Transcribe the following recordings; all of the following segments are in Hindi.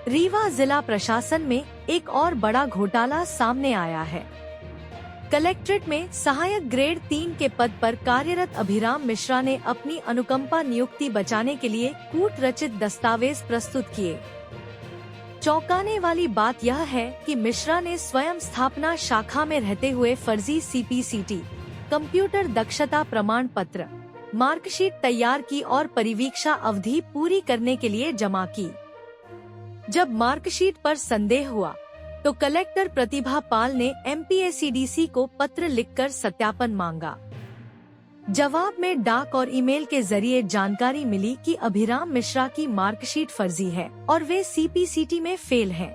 रीवा जिला प्रशासन में एक और बड़ा घोटाला सामने आया है। कलेक्ट्रेट में सहायक ग्रेड 3 के पद पर कार्यरत अभिराम मिश्रा ने अपनी अनुकंपा नियुक्ति बचाने के लिए कूट रचित दस्तावेज प्रस्तुत किए। चौंकाने वाली बात यह है कि मिश्रा ने स्वयं स्थापना शाखा में रहते हुए फर्जी CPCT, कंप्यूटर दक्षता प्रमाण पत्र, मार्कशीट तैयार की और परिवीक्षा अवधि पूरी करने के लिए जमा की। जब मार्कशीट पर संदेह हुआ तो कलेक्टर प्रतिभा पाल ने MPACDC को पत्र लिखकर सत्यापन मांगा। जवाब में डाक और ईमेल के जरिए जानकारी मिली कि अभिराम मिश्रा की मार्कशीट फर्जी है और वे CPCT में फेल हैं।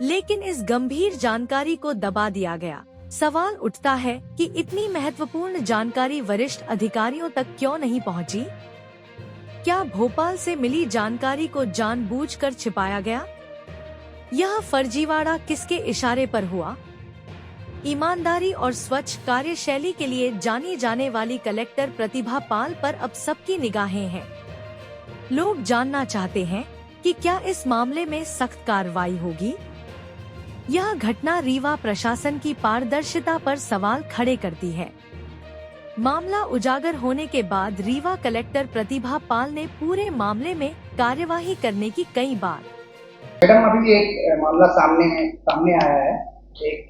लेकिन इस गंभीर जानकारी को दबा दिया गया। सवाल उठता है कि इतनी महत्वपूर्ण जानकारी वरिष्ठ अधिकारियों तक क्यों नहीं पहुंची? क्या भोपाल से मिली जानकारी को जानबूझकर छिपाया गया? यह फर्जीवाड़ा किसके इशारे पर हुआ? ईमानदारी और स्वच्छ कार्यशैली के लिए जानी जाने वाली कलेक्टर प्रतिभा पाल पर अब सबकी निगाहें हैं। लोग जानना चाहते हैं कि क्या इस मामले में सख्त कार्रवाई होगी? यह घटना रीवा प्रशासन की पारदर्शिता पर सवाल खड़े करती है। मामला उजागर होने के बाद रीवा कलेक्टर प्रतिभा पाल ने पूरे मामले में कार्यवाही करने की कई बात। मैडम, अभी एक मामला सामने आया है। एक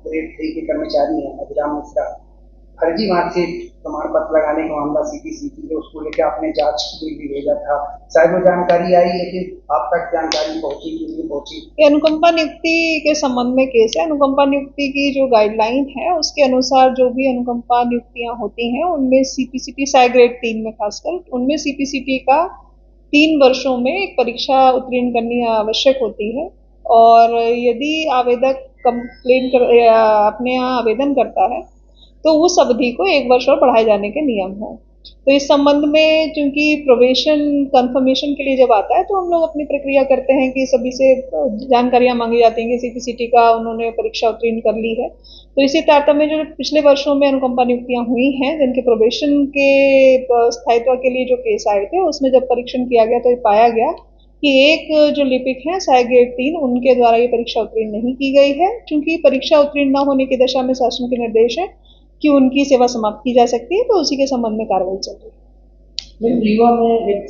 ग्रेड 3 के कर्मचारी हैं अभिराम मिश्रा, फर्जी मार्कशीट प्रमाण पत्र लगाने का मामला CPCT है, उसको लेकर आपने जांच के लिए भी भेजा था। शायद वो जानकारी आई, लेकिन आप तक जानकारी पहुंची कि नहीं पहुंची? अनुकंपा नियुक्ति के संबंध में केस है। अनुकंपा नियुक्ति की जो गाइडलाइन है उसके अनुसार जो भी अनुकंपा नियुक्तियां होती हैं उनमें CPCT सहायक ग्रेड 3 में खासकर उनमें CPCT का 3 वर्षों में एक परीक्षा उत्तीर्ण करनी आवश्यक होती है। और यदि आवेदक अपने यहाँ आवेदन करता है तो उस अवधि को 1 वर्ष और बढ़ाए जाने के नियम है। तो इस संबंध में चूंकि प्रोबेशन कंफर्मेशन के लिए जब आता है तो हम लोग अपनी प्रक्रिया करते हैं कि सभी से जानकारियां मांगी जाती हैं कि CPCT का उन्होंने परीक्षा उत्तीर्ण कर ली है। तो इसी तारतम्य में जो पिछले वर्षों में अनुकंपा नियुक्तियां हुई हैं जिनके प्रोबेशन के स्थायित्व के लिए जो केस आए थे उसमें जब परीक्षण किया गया तो ये पाया गया कि एक जो लिपिक है सहायक ग्रेड 3 उनके द्वारा ये परीक्षा उत्तीर्ण नहीं की गई है। चूंकि परीक्षा उत्तीर्ण न होने की दशा में शासन के निर्देश है कि उनकी सेवा समाप्त की जा सकती है, तो उसी के संबंध में कार्रवाई चल रही है। रीवा में एक